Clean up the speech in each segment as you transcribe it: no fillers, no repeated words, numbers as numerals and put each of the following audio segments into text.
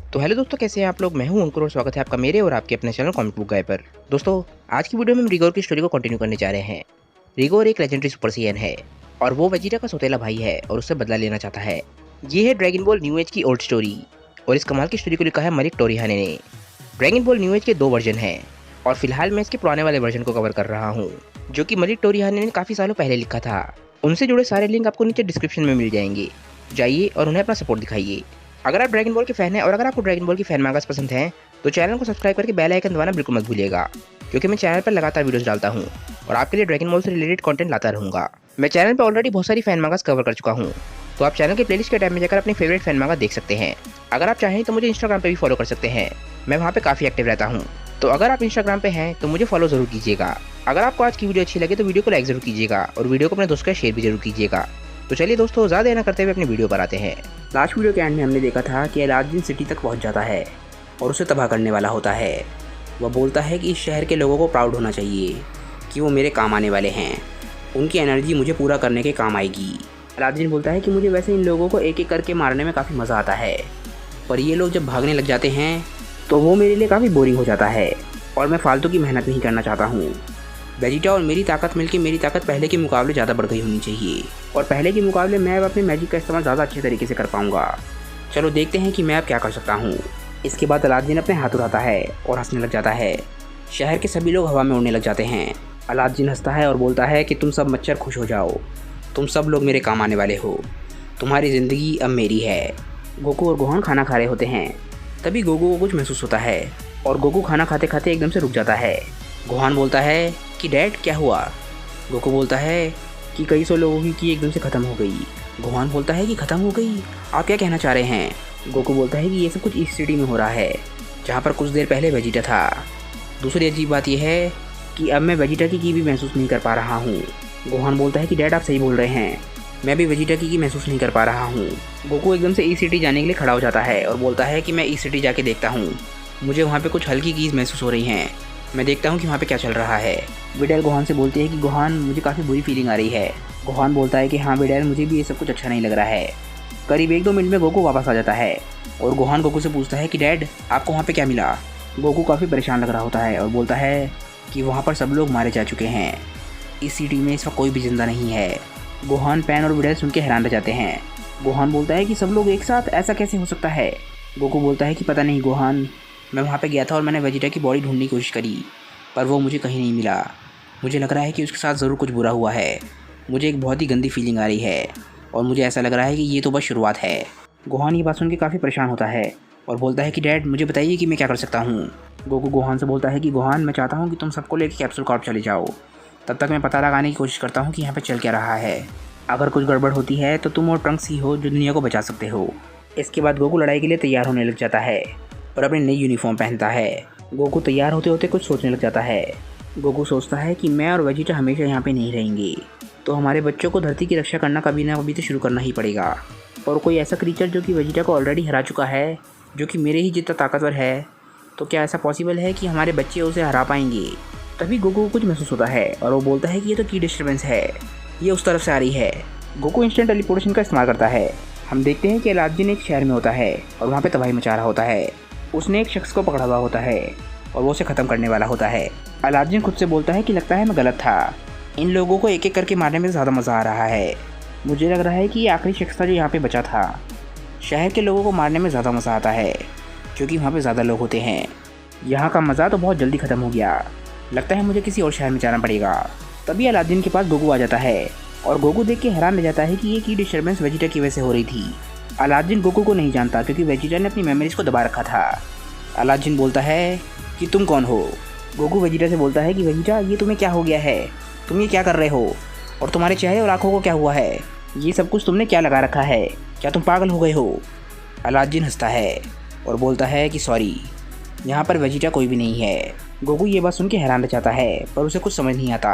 तो हेलो दोस्तों, कैसे हैं आप लोग। मैं हूं अंकुर और स्वागत है आपका मेरे और आपके अपने चैनल कॉमिक बुक गाय पर। दोस्तों, आज की वीडियो में हम रिगोर की स्टोरी को कंटिन्यू करने जा रहे हैं। रिगोर एक लेजेंडरी सुपर सैयन है और वो वेजिटा का सौतेला भाई है और उससे बदला लेना चाहता है। ये है ड्रैगन बॉल न्यू एज की ओल्ड स्टोरी और इस कमाल की स्टोरी को लिखा है मलिक टोरिहाने ने। ड्रैगन बॉल न्यू एज के 2 वर्जन हैं और फिलहाल मैं इसके पुराने वाले वर्जन को कवर कर रहा हूँ, जो कि मलिक टोरिहाने ने काफ़ी सालों पहले लिखा था। उनसे जुड़े सारे लिंक आपको नीचे डिस्क्रिप्शन में मिल जाएंगे। जाइए और उन्हें अपना सपोर्ट दिखाइए। अगर आप ड्रैगन बॉल के फैन हैं और अगर आपको ड्रैगन बॉल की फैन मांगास पसंद है तो चैनल को सब्सक्राइब करके बेल आइकन दबाना बिल्कुल मत भूलिएगा, क्योंकि मैं चैनल पर लगातार वीडियोस डालता हूं और आपके लिए ड्रैगन बॉल से रिलेटेड कंटेंट लाता रहूंगा। मैं चैनल पर ऑलरेडी बहुत सारी फैन मांगास कवर कर चुका हूं, तो आप चैनल के प्लेलिस्ट के टैब में जाकर अपनी फेवरेट फैन मांगा देख सकते हैं। अगर आप चाहें तो मुझे इंस्टाग्राम पर भी फॉलो कर सकते हैं, मैं वहाँ पे काफ़ी एक्टिव रहता हूँ। तो अगर आप इंस्टाग्राम पे हैं तो मुझे फॉलो जरूर कीजिएगा। अगर आपको आज की वीडियो अच्छी लगे तो वीडियो को लाइक जरूर कीजिएगा और वीडियो को अपने दोस्तों के साथ शेयर भी जरूर कीजिएगा। तो चलिए दोस्तों, ज़्यादा देर न करते हुए अपनी वीडियो पर आते हैं। लास्ट वीडियो के एंड में हमने देखा था कि अलादीन सिटी तक पहुंच जाता है और उसे तबाह करने वाला होता है। वह बोलता है कि इस शहर के लोगों को प्राउड होना चाहिए कि वो मेरे काम आने वाले हैं, उनकी एनर्जी मुझे पूरा करने के काम आएगी। अलादीन बोलता है कि मुझे वैसे इन लोगों को एक एक करके मारने में काफ़ी मज़ा आता है, पर ये लोग जब भागने लग जाते हैं तो वो मेरे लिए काफ़ी बोरिंग हो जाता है और मैं फालतू की मेहनत नहीं करना चाहता हूँ। वेजिटा और मेरी ताकत मिलकर मेरी ताकत पहले के मुकाबले ज़्यादा बढ़ गई होनी चाहिए और पहले के मुकाबले मैं अब अपने मैजिक का इस्तेमाल ज़्यादा अच्छे तरीके से कर पाऊँगा। चलो देखते हैं कि मैं अब क्या कर सकता हूँ। इसके बाद अलादीन अपने हाथ उठाता है और हंसने लग जाता है। शहर के सभी लोग हवा में उड़ने लग जाते हैं। अलादीन हंसता है और बोलता है कि तुम सब मच्छर खुश हो जाओ, तुम सब लोग मेरे काम आने वाले हो, तुम्हारी ज़िंदगी अब मेरी है। गोकू और गोहान खाना खा रहे होते हैं। तभी गोकू को कुछ महसूस होता है और गोकू खाना खाते खाते एकदम से रुक जाता है। गोहान बोलता है कि डैड क्या हुआ। गोकू बोलता है कि कई सौ लोगों की एकदम से ख़त्म हो गई। गोहान बोलता है कि ख़त्म हो गई, आप क्या कहना चाह रहे हैं। गोकू बोलता है कि ये सब कुछ इस सिटी में हो रहा है जहाँ पर कुछ देर पहले वेजिटा था। दूसरी अजीब बात यह है कि अब मैं वेजिटा की भी महसूस नहीं कर पा रहा हूँ। गोहान बोलता है कि डैड आप सही बोल रहे हैं, मैं भी वेजिटा की महसूस नहीं कर पा रहा हूँ। गोकू एकदम से ई सिटी जाने के लिए खड़ा हो जाता है और बोलता है कि मैं ई सिटी जाके देखता हूँ, मुझे वहाँ पे कुछ हल्की कीज़ महसूस हो रही हैं, मैं देखता हूँ कि वहाँ पे क्या चल रहा है। विडेल गोहान से बोलती है कि गोहान मुझे काफ़ी बुरी फीलिंग आ रही है। गोहान बोलता है कि हाँ विडेल, मुझे भी ये सब कुछ अच्छा नहीं लग रहा है। करीब 1-2 मिनट में गोकू वापस आ जाता है और गोहान गोकू से पूछता है कि डैड आपको वहाँ पे क्या मिला। गोकू काफ़ी परेशान लग रहा होता है और बोलता है कि वहाँ पर सब लोग मारे जा चुके हैं, इस सिटी में इस वक्त कोई भी जिंदा नहीं है। गोहान, पैन और विडेल सुन के हैरान रह जाते हैं। गोहान बोलता है कि सब लोग एक साथ, ऐसा कैसे हो सकता है। गोकू बोलता है कि पता नहीं गोहान, मैं वहाँ पे गया था और मैंने वेजिटा की बॉडी ढूंढने की कोशिश करी पर वो मुझे कहीं नहीं मिला। मुझे लग रहा है कि उसके साथ ज़रूर कुछ बुरा हुआ है। मुझे एक बहुत ही गंदी फीलिंग आ रही है और मुझे ऐसा लग रहा है कि ये तो बस शुरुआत है। गोहान ये बात सुन के काफ़ी परेशान होता है और बोलता है कि डैड मुझे बताइए कि मैं क्या कर सकता हूँ। गोकू गोहान से बोलता है कि गोहान, मैं चाहता हूँ कि तुम सबको लेकर कैप्सूल कॉर्प चले जाओ, तब तक मैं पता लगाने की कोशिश करता हूँ कि यहाँ पर चल क्या रहा है। अगर कुछ गड़बड़ होती है तो तुम और ट्रंक्स ही हो जो दुनिया को बचा सकते हो। इसके बाद गोकू लड़ाई के लिए तैयार होने लग जाता है और अपनी नई यूनिफॉर्म पहनता है। गोकू तैयार होते होते कुछ सोचने लग जाता है। गोकू सोचता है कि मैं और वेजिटा हमेशा यहाँ पे नहीं रहेंगे, तो हमारे बच्चों को धरती की रक्षा करना कभी ना कभी तो शुरू करना ही पड़ेगा। और कोई ऐसा क्रीचर जो कि वेजिटा को ऑलरेडी हरा चुका है, जो कि मेरे ही जितना ताकतवर है, तो क्या ऐसा पॉसिबल है कि हमारे बच्चे उसे हरा पाएंगे। तभी गोकू को कुछ महसूस होता है और वो बोलता है कि ये तो की डिस्टर्बेंस है, ये उस तरफ से आ रही है। गोकू इंस्टेंट टेलीपोर्टेशन का इस्तेमाल करता है। हम देखते हैं कि अलादीन एक शहर में होता है और वहाँ पे तबाही मचा रहा होता है। उसने एक शख्स को पकड़ा हुआ होता है और वो उसे ख़त्म करने वाला होता है। अलादीन खुद से बोलता है कि लगता है मैं गलत था, इन लोगों को एक एक करके मारने में ज़्यादा मज़ा आ रहा है। मुझे लग रहा है कि ये आखिरी शख्स था जो यहाँ पे बचा था। शहर के लोगों को मारने में ज़्यादा मज़ा आता है क्योंकि वहाँ पे ज़्यादा लोग होते हैं। यहाँ का मज़ा तो बहुत जल्दी ख़त्म हो गया, लगता है मुझे किसी और शहर में जाना पड़ेगा। तभी अलादीन के पास गोकू आ जाता है और गोकू देख के हैरान रह जाता है कि ये की डिस्टर्बेंस वेजिटा की वजह से हो रही थी। अलादीन गोकू को नहीं जानता क्योंकि वेजिटा ने अपनी मेमोरीज को दबा रखा था। अलादीन बोलता है कि तुम कौन हो। गोकू वेजिटा से बोलता है कि वेजिटा, ये तुम्हें क्या हो गया है, तुम ये क्या कर रहे हो और तुम्हारे चेहरे और आँखों को क्या हुआ है, ये सब कुछ तुमने क्या लगा रखा है, क्या तुम पागल हो गए हो। अलादीन हंसता है और बोलता है कि सॉरी, यहाँ पर वेजिटा कोई भी नहीं है। गोकू ये बात सुन के हैरान रह जाता है पर उसे कुछ समझ नहीं आता।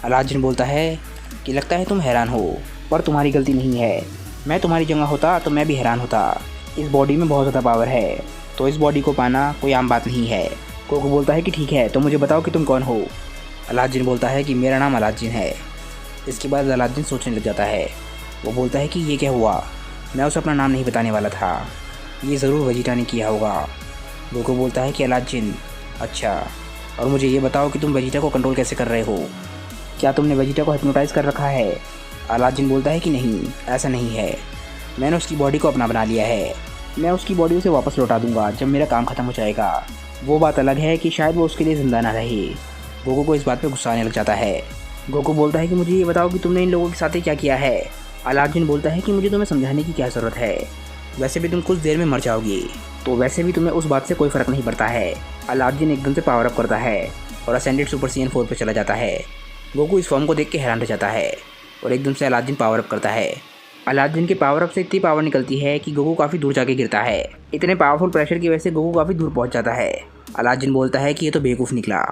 अलादीन बोलता है कि लगता है तुम हैरान हो, पर तुम्हारी गलती नहीं है, मैं तुम्हारी जगह होता तो मैं भी हैरान होता। इस बॉडी में बहुत ज़्यादा पावर है, तो इस बॉडी को पाना कोई आम बात नहीं है। गोकू बोलता है कि ठीक है, तो मुझे बताओ कि तुम कौन हो। अलादीन बोलता है कि मेरा नाम अलादीन है। इसके बाद अलादीन सोचने लग जाता है। वो बोलता है कि ये क्या हुआ, मैं उसे अपना नाम नहीं बताने वाला था। ये ज़रूर वेजिटा ने किया होगा। गोकू बोलता है कि अलादीन, अच्छा, और मुझे ये बताओ कि तुम वेजिटा को कंट्रोल कैसे कर रहे हो? क्या तुमने वेजिटा को हिप्नोटाइज़ कर रखा है? अलादीन बोलता है कि नहीं, ऐसा नहीं है। मैंने उसकी बॉडी को अपना बना लिया है। मैं उसकी बॉडी उसे वापस लौटा दूंगा जब मेरा काम ख़त्म हो जाएगा। वो बात अलग है कि शायद वो उसके लिए ज़िंदा ना रहे। गोकू को इस बात पे गुस्सा आने लग जाता है। गोकू बोलता है कि मुझे ये बताओ कि तुमने इन लोगों के साथ ही क्या किया है? अलादीन बोलता है कि मुझे तुम्हें समझाने की क्या ज़रूरत है, वैसे भी तुम कुछ देर में मर जाओगी, तो वैसे भी तुम्हें उस बात से कोई फ़र्क नहीं पड़ता है। अलादीन एकदम से पावर अप करता है और असेंडेड सुपर साइयन 4 पे चला जाता है। गोकू इस फॉर्म को देख के हैरान रह जाता है और एकदम से अलादीन पावर अप करता है। अलादीन के पावर अप से इतनी पावर निकलती है कि गोकू काफ़ी दूर जाके गिरता है। इतने पावरफुल प्रेशर की वजह से गोकू काफ़ी दूर पहुंच जाता है। अलादीन बोलता है कि ये तो बेवकूफ़ निकला,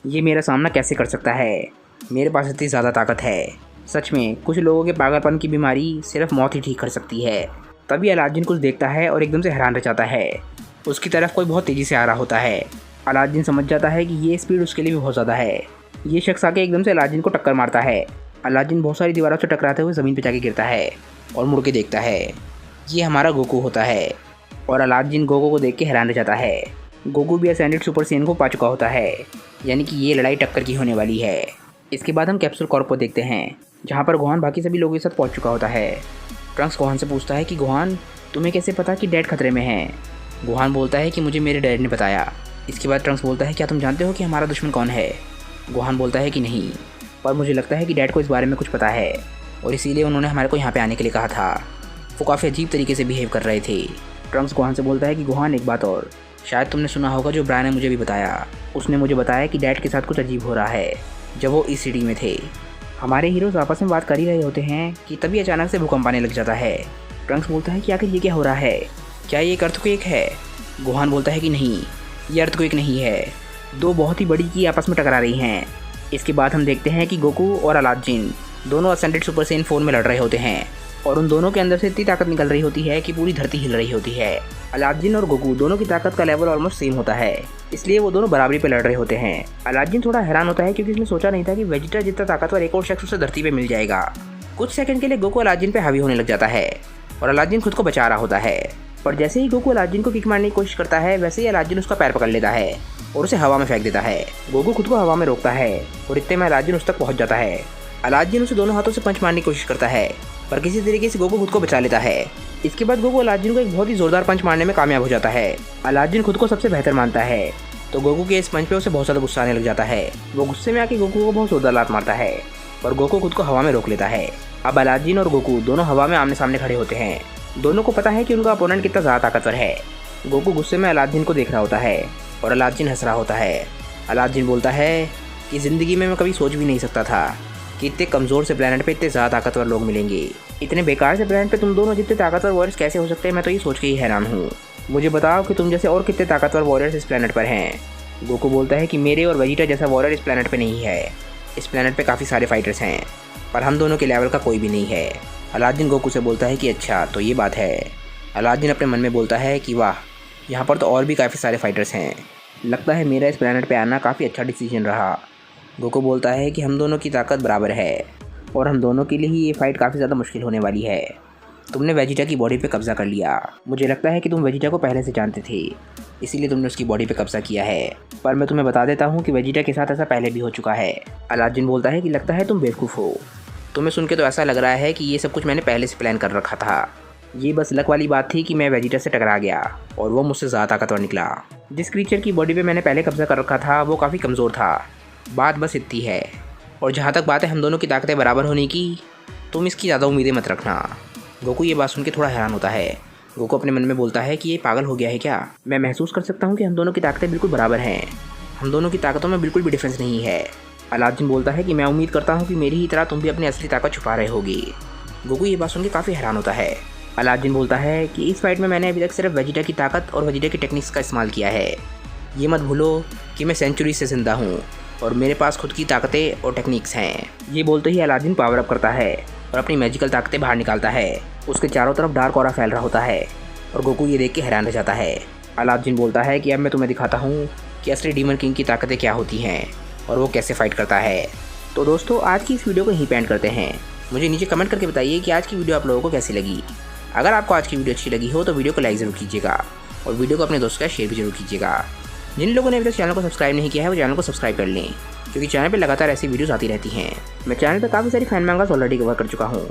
ये मेरा सामना कैसे कर सकता है? मेरे पास इतनी ज़्यादा ताकत है। सच में कुछ लोगों के पागलपन की बीमारी सिर्फ मौत ही ठीक कर सकती है। तभी अलादीन कुछ देखता है और एकदम से हैरान रह जाता है। उसकी तरफ कोई बहुत तेज़ी से आ रहा होता है। अलादीन समझ जाता है कि ये स्पीड उसके लिए भी बहुत ज़्यादा है। ये शख्स आके एकदम से अलादीन को टक्कर मारता है। अलादीन बहुत सारी दीवारों से टकराते हुए ज़मीन पर जाके गिरता है और मुड़ के देखता है। ये हमारा गोकू होता है और अलादीन गोकू को देख के हैरान रह जाता है। गोकू भी असेंडेड सुपर साइयन को पा चुका होता है, यानी कि ये लड़ाई टक्कर की होने वाली है। इसके बाद हम कैप्सूल कॉर्प को देखते हैं, जहाँ पर गोहान बाकी सभी लोगों के साथ पहुँच चुका होता है। ट्रंक्स गोहान से पूछता है कि गोहान, तुम्हें कैसे पता कि डैड खतरे में हैं? गोहान बोलता है कि मुझे मेरे डैड ने बताया। इसके बाद ट्रंक्स बोलता है क्या तुम जानते हो कि हमारा दुश्मन कौन है? गोहान बोलता है कि नहीं, पर मुझे लगता है कि डैड को इस बारे में कुछ पता है और इसीलिए उन्होंने हमारे को यहाँ पे आने के लिए कहा था। वो काफ़ी अजीब तरीके से बिहेव कर रहे थे। ट्रंक्स गोहान से बोलता है कि गोहान, एक बात और, शायद तुमने सुना होगा जो ब्रायन ने मुझे भी बताया। उसने मुझे बताया कि डैड के साथ कुछ अजीब हो रहा है जब वो इस सिटी में थे। हमारे हीरोज़ आपस में बात कर ही रहे होते हैं कि तभी अचानक से भूकंप आने लग जाता है। ट्रंक्स बोलता है कि आखिर ये क्या हो रहा है? क्या ये एक अर्थक्वेक है? गोहान बोलता है कि नहीं, ये अर्थक्वेक नहीं है, दो बहुत ही बड़ी की आपस में टकरा रही हैं। इसके बाद हम देखते हैं कि गोकू और अलादीन दोनों असेंडेड सुपर साइयन 4 में लड़ रहे होते हैं और उन दोनों के अंदर से इतनी ताकत निकल रही होती है कि पूरी धरती हिल रही होती है। अलादीन और गोकू दोनों की ताकत का लेवल ऑलमोस्ट सेम होता है, इसलिए वो दोनों बराबरी पे लड़ रहे होते हैं। अलादीन थोड़ा हैरान होता है क्योंकि उसने सोचा नहीं था कि वेजिटा जितना ताकतवर एक और शख्स उसे धरती पे मिल जाएगा। कुछ सेकंड के लिए गोकू अलादीन पे हावी होने लग जाता है और अलादीन खुद को बचा रहा होता है, पर जैसे ही गोकू अलादीन को किक मारने की कोशिश करता है वैसे ही अलादीन उसका पैर पकड़ लेता है और उसे हवा में फेंक देता है। गोकू खुद को हवा में रोकता है और इतने में अलादीन उस तक पहुंच जाता है। अलादीन उसे दोनों हाथों से पंच मारने की कोशिश करता है, पर किसी तरीके से गोकू खुद को बचा लेता है। इसके बाद गोकू अलादीन को एक बहुत ही जोरदार पंच मारने में कामयाब हो जाता है। अलादीन खुद को सबसे बेहतर मानता है, तो गोकू के इस पंच पे उसे बहुत ज़्यादा गुस्सा आने लग जाता है। वो गुस्से में आके गोकू को बहुत जोरदार लात मारता है, पर गोकू खुद को हवा में रोक लेता है। अब अलादीन और गोकू दोनों हवा में आमने सामने खड़े होते हैं। दोनों को पता है कि उनका अपोनेंट कितना ज़्यादा ताकतवर है। गोकू गुस्से में अलादीन को देख रहा होता है और अलादीन हंस रहा होता है। अलादीन बोलता है कि ज़िंदगी में मैं कभी सोच भी नहीं सकता था कि इतने कमज़ोर से प्लेनेट पे इतने ज़्यादा ताकतवर लोग मिलेंगे। इतने बेकार से प्लेनेट पे तुम दोनों जितने ताकतवर वॉरियर्स कैसे हो सकते हैं, मैं तो ये सोच के ही हैरान हूँ। मुझे बताओ कि तुम जैसे और कितने ताकतवर वॉरियर्स इस प्लेनेट पर हैं। गोकू बोलता है कि मेरे और वेजिटा जैसा वॉरियर इस प्लेनेट पे नहीं है। इस प्लेनेट पे काफ़ी सारे फाइटर्स हैं, पर हम दोनों के लेवल का कोई भी नहीं है। अलादीन गोकू से बोलता है कि अच्छा, तो ये बात है। अलादीन अपने मन में बोलता है कि वाह, यहाँ पर तो और भी काफ़ी सारे फाइटर्स हैं। लगता है मेरा इस प्लेनेट पे आना काफ़ी अच्छा डिसीजन रहा। गोकू बोलता है कि हम दोनों की ताकत बराबर है और हम दोनों के लिए ही ये फाइट काफ़ी ज़्यादा मुश्किल होने वाली है। तुमने वेजिटा की बॉडी पे कब्जा कर लिया। मुझे लगता है कि तुम वेजिटा को पहले से जानते थे, इसीलिए तुमने उसकी बॉडी पे कब्जा किया है। पर मैं तुम्हें बता देता हूँ कि वेजिटा के साथ ऐसा पहले भी हो चुका है। अलादीन बोलता है कि लगता है तुम बेवकूफ़ हो। तुम्हें सुन के तो ऐसा लग रहा है कि ये सब कुछ मैंने पहले से प्लान कर रखा था। ये बस लक वाली बात थी कि मैं वेजिटा से टकरा गया और वो मुझसे ज़्यादा ताकतवर निकला। जिस क्रीचर की बॉडी पे मैंने पहले कब्जा कर रखा था वो काफ़ी कमज़ोर था। बात बस इतनी है। और जहाँ तक बात है हम दोनों की ताकतें बराबर होने की, तुम इसकी ज़्यादा उम्मीदें मत रखना। गोकू ये बात सुन के थोड़ा हैरान होता है। गोकू अपने मन में बोलता है कि ये पागल हो गया है क्या? मैं महसूस कर सकता हूँ कि हम दोनों की ताकतें बिल्कुल बराबर हैं। हम दोनों की ताकतों में बिल्कुल भी डिफरेंस नहीं है। अलादीन बोलता है कि मैं उम्मीद करता हूँ कि मेरी ही तरह तुम भी अपनी असली ताकत छुपा रहे होगी। गोकू ये बात सुन के काफ़ी हैरान होता है। अलादीन बोलता है कि इस फाइट में मैंने अभी तक सिर्फ वेजिटा की ताकत और वेजिटा की टेक्निक्स का इस्तेमाल किया है। ये मत भूलो कि मैं सेंचुरी से ज़िंदा हूँ और मेरे पास खुद की ताकतें और टेक्निक्स हैं। ये बोलते ही अलादीन पावर अप करता है और अपनी मैजिकल ताकतें बाहर निकालता है। उसके चारों तरफ डार्क ऑरा फैल रहा होता है और गोकू ये देख के हैरान रह जाता है। अलादीन बोलता है कि अब मैं तुम्हें दिखाता हूँ कि असली डीमन किंग की ताकतें क्या होती हैं और वो कैसे फाइट करता है। तो दोस्तों आज की इस वीडियो को यहीं पे एंड करते हैं। मुझे नीचे कमेंट करके बताइए कि आज की वीडियो आप लोगों को कैसी लगी। अगर आपको आज की वीडियो अच्छी लगी हो तो वीडियो को लाइक ज़रूर कीजिएगा और वीडियो को अपने दोस्तों के साथ शेयर भी जरूर कीजिएगा। जिन लोगों ने अभी तक चैनल को सब्सक्राइब नहीं किया है वो चैनल को सब्सक्राइब कर लें, क्योंकि चैनल पे लगातार ऐसी वीडियोस आती रहती हैं। मैं चैनल पे काफ़ी सारी फैन मांगास ऑलरेडी कवर कर चुका हूँ,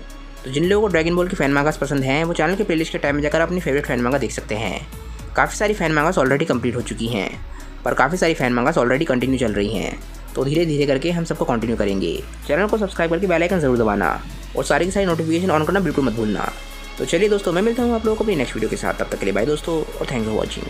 तो जिन लोगों को ड्रैगन बॉल की फैन मांगास पसंद हैं वो चैनल के प्लेलिस्ट के टाइम में जाकर अपनी फेवरेट फैन मांगा देख सकते हैं। काफ़ी सारी फैन मांगास ऑलरेडी कंप्लीट हो चुकी हैं, पर काफ़ी सारी फैन मांगास ऑलरेडी कंटिन्यू चल रही हैं, तो धीरे धीरे करके हम सबको कंटिन्यू करेंगे। चैनल को सब्सक्राइब करके बेल आइकन जरूर दबाना और सारी की सारी नोटिफिकेशन ऑन करना बिल्कुल मत भूलना। तो चलिए दोस्तों, मैं मिलता हूँ आप लोगों को अपनी नेक्स्ट वीडियो के साथ। तब तक के लिए बाय दोस्तों और थैंक्स फॉर वॉचिंग।